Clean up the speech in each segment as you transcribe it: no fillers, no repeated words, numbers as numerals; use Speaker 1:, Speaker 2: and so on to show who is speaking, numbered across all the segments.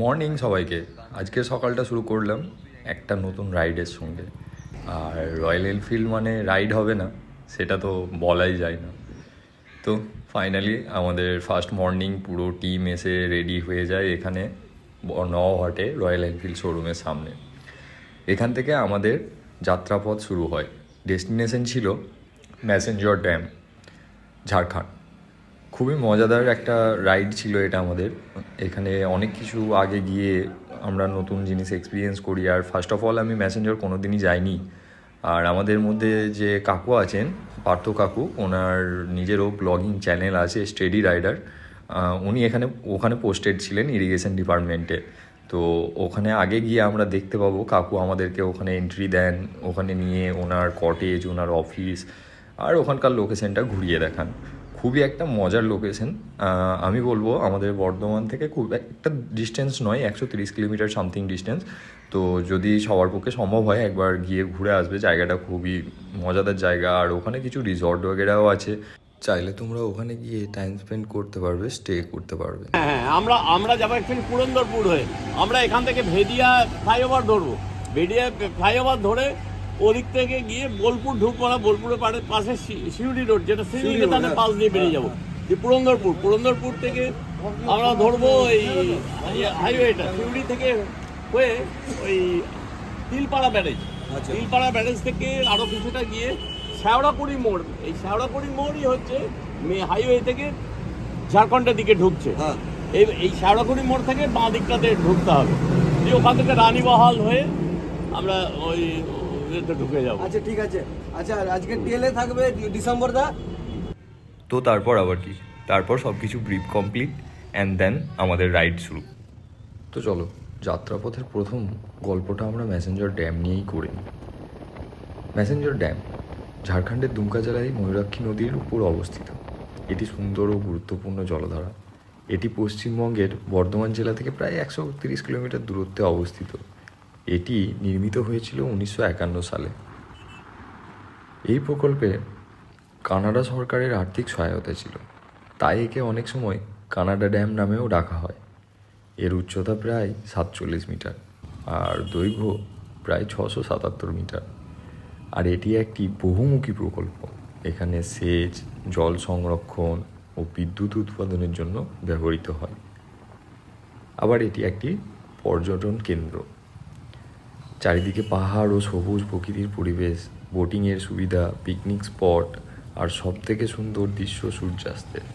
Speaker 1: Morning সবাইকে। আজকে সকালটা শুরু করলাম একটা নতুন রাইডের সঙ্গে। আর রয়্যাল এনফিল্ড মানে রাইড হবে না সেটা তো বলাই যায় না। তো ফাইনালি আমাদের ফার্স্ট মর্নিং পুরো টিম এসে রেডি হয়ে যায় এখানে নওহাটে রয়্যাল এনফিল্ড শোরুমের সামনে। এখান থেকে আমাদের যাত্রাপথ শুরু হয়। ডেস্টিনেশন ছিল ম্যাসেঞ্জর ড্যাম, ঝাড়খণ্ড। খুবই মজাদার একটা রাইড ছিল এটা আমাদের। এখানে অনেক কিছু আগে গিয়ে আমরা নতুন জিনিস এক্সপিরিয়েন্স করি। আর ফার্স্ট অফ অল আমি ম্যাসেঞ্জর কোনো দিনই যাইনি। আর আমাদের মধ্যে যে কাকু আছেন, পার্থ কাকু, ওনার নিজেরও ব্লগিং চ্যানেল আছে স্টেডি রাইডার। উনি ওখানে পোস্টেড ছিলেন ইরিগেশন ডিপার্টমেন্টে। তো ওখানে আগে গিয়ে আমরা দেখতে পাবো কাকু আমাদেরকে ওখানে এন্ট্রি দেন, ওখানে নিয়ে ওনার কটেজ, ওনার অফিস আর ওখানকার লোকেশনটা ঘুরিয়ে দেখান। খুবই একটা মজার লোকেশন। আমি বলবো আমাদের বর্ধমান থেকে খুব একটা ডিস্টেন্স নয়, 130 কিলোমিটার সামথিং ডিস্টেন্স। তো যদি সবার পক্ষে সম্ভব হয় একবার গিয়ে ঘুরে আসবে। জায়গাটা খুবই মজাদার জায়গা। আর ওখানে কিছু রিসর্ট বগেরাও আছে, চাইলে তোমরা ওখানে গিয়ে টাইম স্পেন্ড করতে পারবে, স্টে করতে পারবে।
Speaker 2: হ্যাঁ, আমরা যাবো অ্যাকচুয়ালি পুরন্দরপুর হয়ে। আমরা এখান থেকে ভেদিয়া ফ্লাইওভার ধরবো। ভেদিয়া ফ্লাইওভার ধরে ওদিক থেকে গিয়ে বোলপুর ঢুকবো না, বোলপুরের পাশে শিউড়ি রোড, যেটা শ্রীনিকেতনের পাশ দিয়ে বেরিয়ে যাবো যে পুরন্দরপুর থেকে আমরা ধরবো এই হাইওয়েটা শিউড়ি থেকে হয়ে ওই তিলপাড়া ব্যারেজ থেকে আরও কিছুটা গিয়ে শ্যাওড়াপুরি মোড়। এই শ্যাওড়াপুরি মোড়ই হচ্ছে হাইওয়ে থেকে ঝাড়খণ্ডের দিকে ঢুকছে। এই শ্যাওড়াপুরি মোড় থেকে বাঁ দিকটাতে ঢুকতে হবে, যে ওখান থেকে রানীবহাল হয়ে আমরা ওই ঢুকে যাবো।
Speaker 3: আচ্ছা ঠিক আছে। আচ্ছা আজকে টেলে থাকবে ডিসেম্বর দা।
Speaker 1: তো তারপর আবার কি, তারপর সব কিছু ব্রিফ কমপ্লিট অ্যান্ড দেন আমাদের রাইড শুরু। তো চলো, যাত্রাপথের প্রথম গল্পটা আমরা ম্যাসেঞ্জর ড্যাম নিয়েই করে নিই। ম্যাসেঞ্জর ড্যাম ঝাড়খণ্ডের দুমকা জেলায় ময়ূরাক্ষী নদীর উপর অবস্থিত। এটি সুন্দর ও গুরুত্বপূর্ণ জলধারা। এটি পশ্চিমবঙ্গের বর্ধমান জেলা থেকে প্রায় 130 কিলোমিটার দূরত্বে অবস্থিত। এটি নির্মিত হয়েছিল 1951 সালে। এই প্রকল্পে কানাডা সরকারের আর্থিক সহায়তা ছিল, তাই একে অনেক সময় কানাডা ড্যাম নামেও ডাকা হয়। এর উচ্চতা প্রায় 47 মিটার আর দৈর্ঘ্য প্রায় 677 মিটার। আর এটি একটি বহুমুখী প্রকল্প। এখানে সেচ, জল সংরক্ষণ ও বিদ্যুৎ উৎপাদনের জন্য ব্যবহৃত হয়। আবার এটি একটি পর্যটন কেন্দ্র। চারিদিকে পাহাড় ও সবুজ প্রকৃতির পরিবেশ, বোটিংয়ের সুবিধা, পিকনিক স্পট আর সবথেকে সুন্দর দৃশ্য সূর্যাস্তের।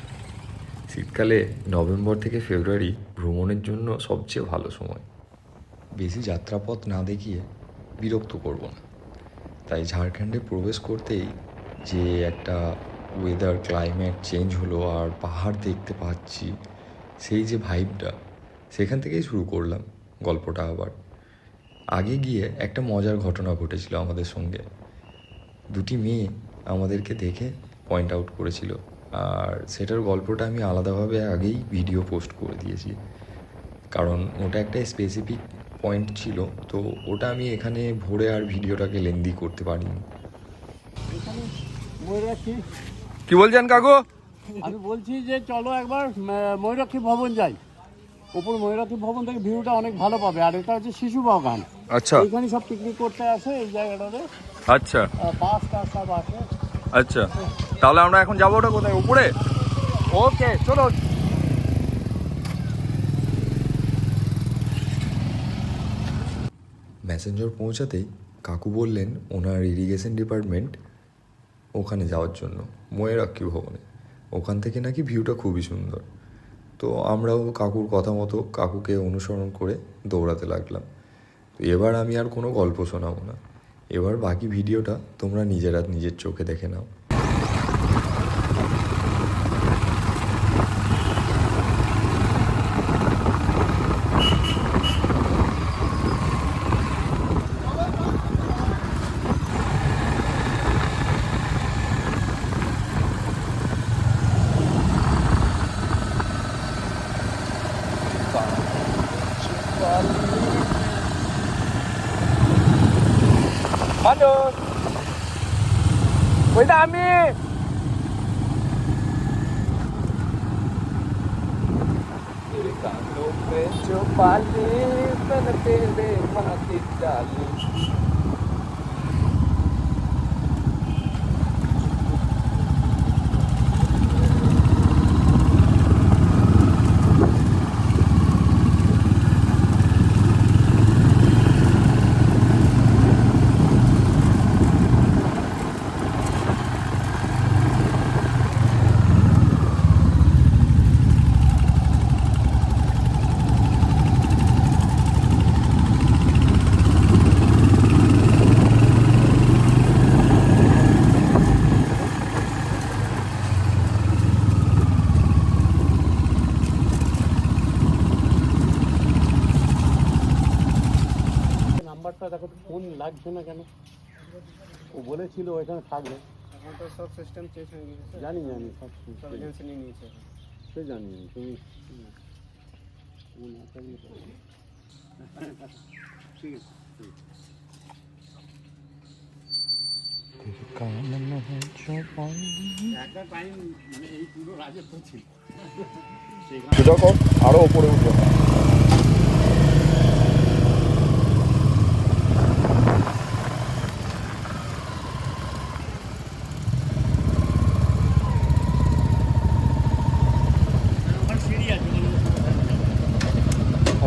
Speaker 1: শীতকালে নভেম্বর থেকে ফেব্রুয়ারি ভ্রমণের জন্য সবচেয়ে ভালো সময়। বেশি যাত্রাপথ না দেখিয়ে বিরক্ত করব না, তাই ঝাড়খণ্ডে প্রবেশ করতেই যে একটা ওয়েদার ক্লাইমেট চেঞ্জ হলো আর পাহাড় দেখতে পাচ্ছি, সেই যে ভাইবটা, সেখান থেকেই শুরু করলাম গল্পটা। আবার আগে গিয়ে একটা মজার ঘটনা ঘটেছিল আমাদের সঙ্গে। দুটি মেয়ে আমাদেরকে দেখে পয়েন্ট আউট করেছিল, আর সেটার গল্পটা আমি আলাদাভাবে আগেই ভিডিও পোস্ট করে দিয়েছি, কারণ ওটা একটা স্পেসিফিক পয়েন্ট ছিল। তো ওটা আমি এখানে ভরে আর ভিডিওটাকে লেন্দি করতে পারিনি।
Speaker 2: কি বলছেন কাকু? আমি বলছি যে চলো একবার ময়ূরাক্ষী ভবন যাই। ওপর ময়ূরাক্ষী ভবন থেকে ভিউটা অনেক ভালো পাবে। আর এটা হচ্ছে শিশু বাগান।
Speaker 1: আচ্ছা,
Speaker 2: এখানে সব পিকনিক করতে আসে এই জায়গাটাতে।
Speaker 1: আচ্ছা
Speaker 2: বাস টাস সব আসে।
Speaker 1: আচ্ছা, তাহলে আমরা এখন যাবো ওটা কোথায়, উপরে?
Speaker 2: ওকে চলো।
Speaker 1: ম্যাসেঞ্জর পৌঁছাতেই কাকু বললেন ওনার ইরিগেশন ডিপার্টমেন্ট ওখানে যাওয়ার জন্য, ময়ূরাক্ষী ভবনে। ওখান থেকে নাকি ভিউটা খুবই সুন্দর। তো আমরাও কাকুর কথা মতো কাকুকে অনুসরণ করে দৌড়াতে লাগলাম। তো এবার আমি আর কোনো গল্প শোনাবো না, এবার বাকি ভিডিওটা তোমরা নিজের চোখে দেখে নাও।
Speaker 2: হ্যালো, ওইটা আমি।
Speaker 1: कानों पे जो पाले मैंने तेरे खातिर डाले।
Speaker 2: নাম্বারটা দেখো তো, ফোন লাগছে না কেন? ও বলেছিল ওইখানে থাকবে।
Speaker 3: এখন তো সব সিস্টেম চেঞ্জ হয়ে গেছে,
Speaker 2: জানি জানি সব
Speaker 3: সব এজেন্সি নিয়ে নিয়েছে।
Speaker 2: সে জানি তুমি ঠিক আছে। একটা টাইম মানে এই পুরো রাজত্ব ছিল সেখানে।
Speaker 1: সেটা কর, আরো উপরে উঠবে।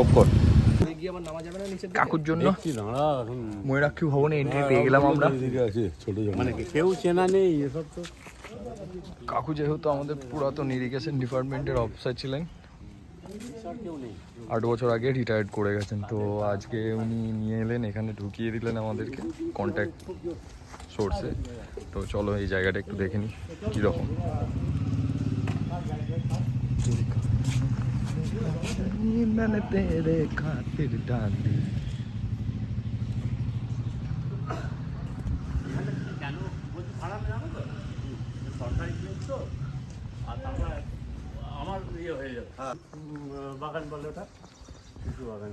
Speaker 1: অফকোর্স
Speaker 3: গিয়ে আবার নামা যাবে না নিচে?
Speaker 1: কাকুর জন্য
Speaker 2: দেখছি দাঁড়া এখন
Speaker 1: ময়ূরাক্ষী ভবনে এন্ট্রি পেয়ে গেলাম আমরা।
Speaker 2: মানে কেউ চেনা নেই এসব তো।
Speaker 1: কাকু যেহেতু আমাদের পুরাতন ইরিগেশন ডিপার্টমেন্টের অফিসার ছিলেন,
Speaker 2: কেউ নেই।
Speaker 1: 8 বছর আগে রিটায়ার্ড করে গেছেন, তো আজকে উনি নিয়ে এলেন, এখানে ঢুকিয়ে দিলেন আমাদেরকে কন্ট্যাক্ট সোর্সে। তো চলো এই জায়গাটা একটু দেখে নিই কীরকম। मैंने तेरे खातिर डाली।
Speaker 2: কেন বলছি খারাপ জানো তো, সরকারি প্লেস তো, আর তারপরে আমার ইয়ে হয়ে যাবে। বাগান বলে ওটা কিছু বাগান।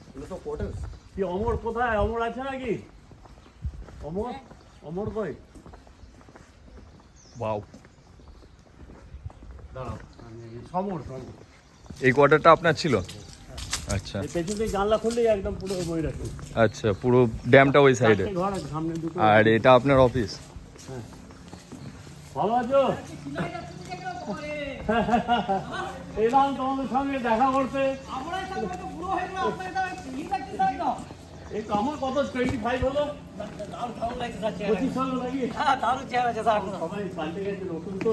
Speaker 3: এগুলো সব কোয়ার্টার্স।
Speaker 2: কি অমর কোথায়? অমর আছে নাকি? অমর অমর কই?
Speaker 1: ওয়াও,
Speaker 2: দাঁড়াও সমর সমর।
Speaker 1: এই কোয়ার্টারটা আপনার ছিল? আচ্ছা
Speaker 2: এই পেছন থেকে জানলা খুললেই একদম পুরো বই রাখি।
Speaker 1: আচ্ছা, পুরো ড্যামটা ওই সাইডে,
Speaker 2: ঘর আছে সামনে দুটো।
Speaker 1: আর এটা আপনার অফিস?
Speaker 2: ভালো আছো? এলাম তোমাদের সঙ্গে দেখা করতে। এই তো আমার কত 25 হলো, 25 হলো নাকি? সবাই পাল্টে গেছে, নতুন তো।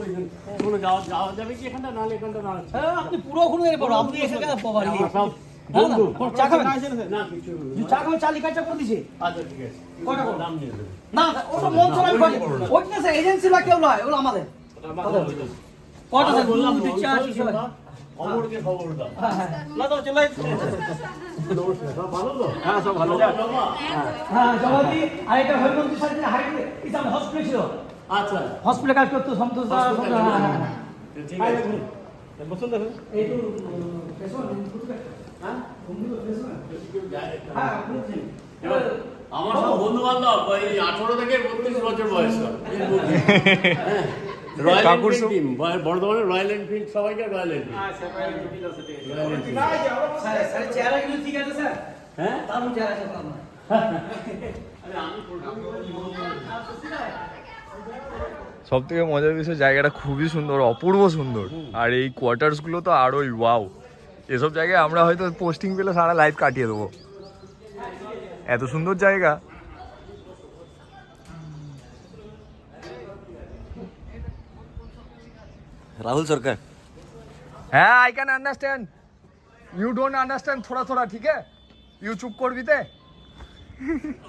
Speaker 2: কোনো যাওয়া যাবে কি এখানটা? নাহলে এখানটা না আছে।
Speaker 4: আপনি পুরো খুলে পড়ো, আপনি এসে কেন বাবা
Speaker 2: আমার সব বন্ধু।
Speaker 4: চা খাবেন?
Speaker 2: না কিছু না।
Speaker 4: চা খাবেন, চা লিখা চা করে দিছে।
Speaker 2: আচ্ছা ঠিক আছে,
Speaker 4: কটা করো?
Speaker 2: দাম নিয়ে দেবে।
Speaker 4: না ওটা মন চলাই করে ওইটা স্যার এজেন্সি বা কেউ নয়, ওগুলো আমাদের। কটা স্যার
Speaker 2: বললাম
Speaker 4: দুধ চা আছে সবাই।
Speaker 2: অমরকে খবর দাও।
Speaker 4: না তো চলে
Speaker 2: নমস্কার, সব ভালো তো?
Speaker 4: হ্যাঁ সব ভালো। হ্যাঁ জগতি আর এটা হরিমন্দির সাইডে হাইট ইসাম হসপিটাল ছিল,
Speaker 2: আচ্ছা
Speaker 4: হসপিটাল কাজ করতো সন্তোষ দা।
Speaker 2: ঠিক আছে, বসুন দেখুন।
Speaker 4: এই তো পেছন হ্যাঁ হ্যাঁ
Speaker 2: এবার আমার সব বন্ধু বান্ধব এই 18 থেকে 32 বছর বয়স। রয়্যাল
Speaker 1: কাকুর
Speaker 2: এনফিল্ড
Speaker 1: সব-
Speaker 2: টিম, বর্ধমানের রয়্যাল এনফিল্ড, সবাইকে রয়্যাল এনফিল্ড।
Speaker 4: স্যার স্যার চেহারা কিন্তু ঠিক আছে স্যার,
Speaker 2: হ্যাঁ
Speaker 4: দারুণ চেহারা আছে আপনার।
Speaker 2: আরে আমি
Speaker 1: সব থেকে মজার বিষয়, জায়গাটা খুবই সুন্দর, অপূর্ব সুন্দর। আর এই কোয়ার্টার্স গুলো তো আরোই ওয়াও। এসব জায়গায় আমরা হয়তো পোস্টিং পেলে সারা লাইফ কাটিয়ে দেবো, এত সুন্দর জায়গা।
Speaker 3: राहुल सरकार।
Speaker 1: হ্যাঁ, I can understand, you don't understand থোড়া থোড়া, ঠিক আছে? ইউ চুপ করবি তে।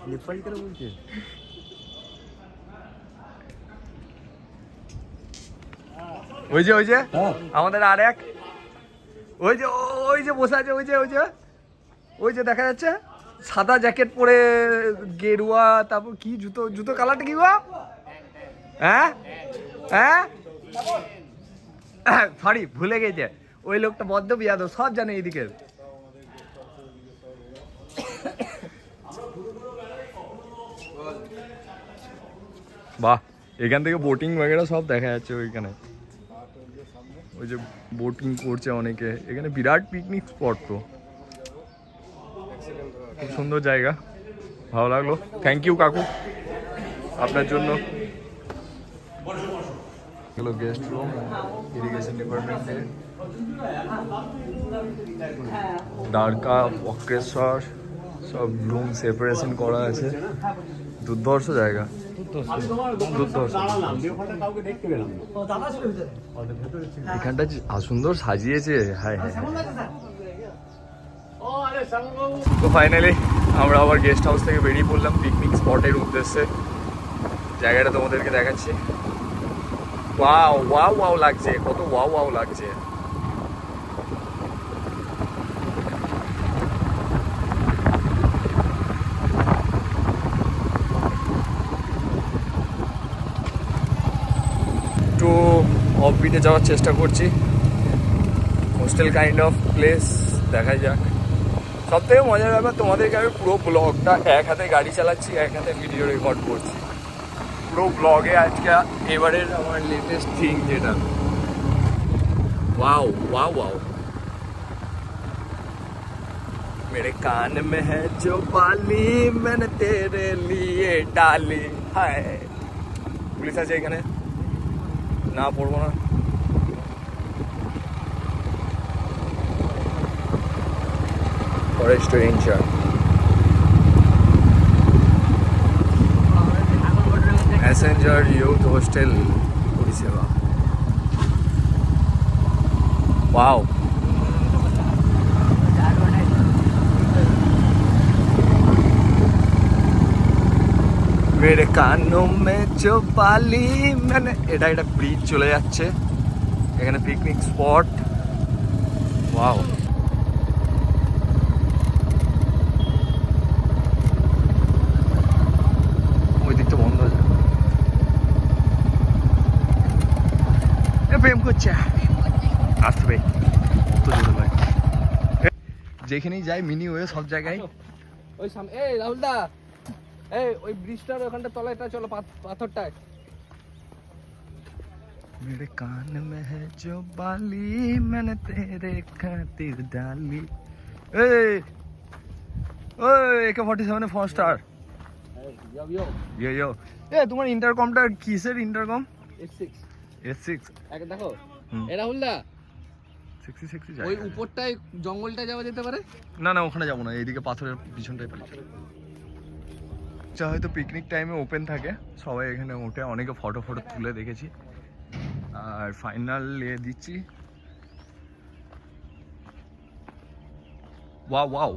Speaker 2: নেপালি করে বলছে।
Speaker 1: ওই যে আমাদের আর এক, ওই যে বসে আছে, ওই যে দেখা যাচ্ছে, সাদা জ্যাকেট পরে, গেরুয়া, তারপর কি জুতো কালারটা কি গো? হ্যাঁ হ্যাঁ সরি, ভুলে গেছে, ওই লোকটা বদ্ধ বিয়াদব, সব জানে এইদিকে। বাহ, এখান থেকে বোটিং वगैरह সব দেখা যাচ্ছে ওইখানে। ওই যে বোটিং করছে অনেকে, এখানে বিরাট পিকনিক স্পট তো, খুব সুন্দর জায়গা, ভালো লাগলো। থ্যাংক ইউ কাকু আপনার জন্য। এগুলো গেস্ট রুম ইরিগেশন ডিপার্টমেন্টে, দ্বারকা, বক্রেশ্বর সব রুম সেপারেশন করা আছে, দুর্ধর্ষ জায়গা, দুর্ধর্ষ।
Speaker 2: কাউকে দেখতে পেলাম না।
Speaker 4: ও দাদা ছিল ভিতরে।
Speaker 1: এখানটা যে সুন্দর সাজিয়েছে, হায় হায়।
Speaker 4: কেমন লাগছে স্যার?
Speaker 2: ও আরে শ্যামলবাবু,
Speaker 1: তো ফাইনালি আমরা আবার গেস্ট হাউস থেকে বেরিয়ে পড়লাম পিকনিক স্পটের উদ্দেশ্যে। জায়গাটা তোমাদেরকে দেখাচ্ছি। ওয়াও ওয়াও ওয়াও লাগছে, কত ওয়াও ওয়াও লাগছে। একটু অফবিটে যাওয়ার চেষ্টা করছি, হোস্টেল কাইন্ড অফ প্লেস, দেখা যাক। সব থেকে মজার ব্যাপার, তোমাদেরকে আমি পুরো ব্লগটা এক হাতে গাড়ি চালাচ্ছি, এক হাতে ভিডিও রেকর্ড করছি। পুরো ব্লগে আজকে এবারের আমার লেটেস্ট থিং যেটা, वाओ वाओ वाओ। मेरे कान में है जो बाली मैंने तेरे लिए डाली। हाय পুলিশ আছে এখানে, না পড়বো না। Forest ranger, passenger youth hostel পরিষেবা। वाओ मेरे कानों में जो बाली मैंने, এটা এটা ব্রিজ চলে যাচ্ছে, এখানে পিকনিক স্পট। ওয়াও, ওই দিকটা বন্ধ হয়ে যায়। প্রেম করছে আসবে কত জোরে ভাই, যেখানেই যাই মিনি ওয়ে সব জায়গায়।
Speaker 3: ওই সামনে এই রাহুল দা, এই ওই ব্রিজটার ওখানটা তলাটা চলো, পাথরটায়।
Speaker 1: मेरे कान में है जो बाली मैंने तेरे खातिर डाली। ए ओए AK-47 4 स्टार। यो এ তোমার ইন্টারকমটা কিসের ইন্টারকম?
Speaker 3: F6
Speaker 1: S6
Speaker 3: আগে দেখো।
Speaker 1: হুম।
Speaker 3: এই রাহুল দা,
Speaker 1: 66
Speaker 3: ওই
Speaker 1: যায়
Speaker 3: উপরটায় জঙ্গলটা যাওয়া যেতে পারে?
Speaker 1: না না, ওখানে যাবো না, এইদিকে পাথরের পিছনটাই পারি। যা হয়তো পিকনিক টাইমে ওপেন থাকে, সবাই এখানে ওঠে, অনেকে ফটো ফটো তুলে দেখেছি। আর ফাইনাল নিয়ে দিচ্ছি। ওয়াও ওয়াও,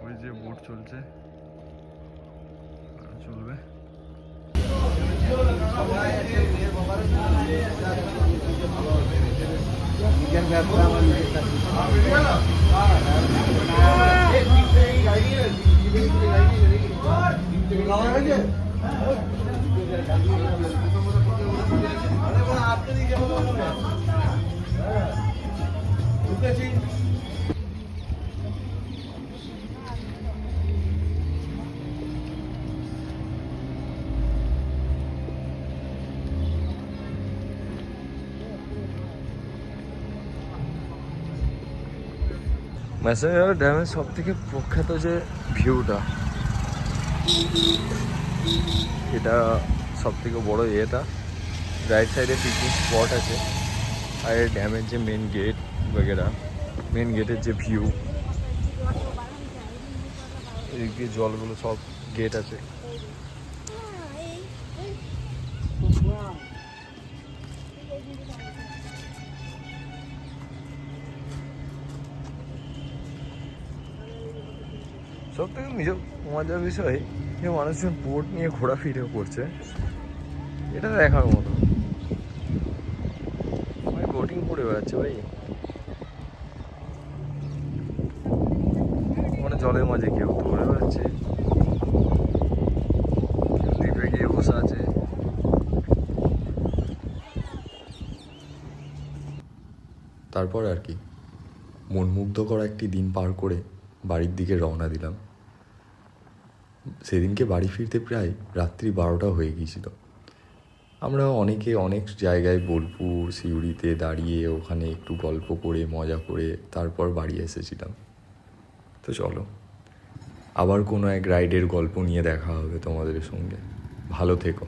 Speaker 1: ওই যে বোট চলছে, চলবে। মেসেঞ্জার ড্যামের সব থেকে প্রখ্যাত যে ভিউটা, এটা সব থেকে বড় এটা। রাইট সাইডে পিকনিক স্পট আছে, আর ড্যামের যে মেন গেট বগেরা, মেন গেটের যে ভিউ, এদিক দিয়ে জলগুলো সব গেট আছে। সব থেকে নিজের মজার বিষয় যে মানুষজন বোট নিয়ে ঘোরাফিরে করছে, এটা দেখার মতো। ভাই বোটিং করে বেড়াচ্ছে ভাই, মানে জলের মাঝে কেউ দৌড়ে বেড়াচ্ছে, কেউ দ্বীপে গিয়ে বসে আছে। তারপর আর কি মনমুগ্ধকর একটি দিন পার করে বাড়ির দিকে রওনা দিলাম। সেদিনকে বাড়ি ফিরতে প্রায় রাত্রি 12টা হয়ে গিয়েছিল। আমরা অনেকে অনেক জায়গায় বোলপুর সিউড়িতে দাঁড়িয়ে ওখানে একটু গল্প করে মজা করে তারপর বাড়ি এসেছিলাম। তো চলো আবার কোনো এক রাইডের গল্প নিয়ে দেখা হবে তোমাদের সঙ্গে। ভালো থেকো।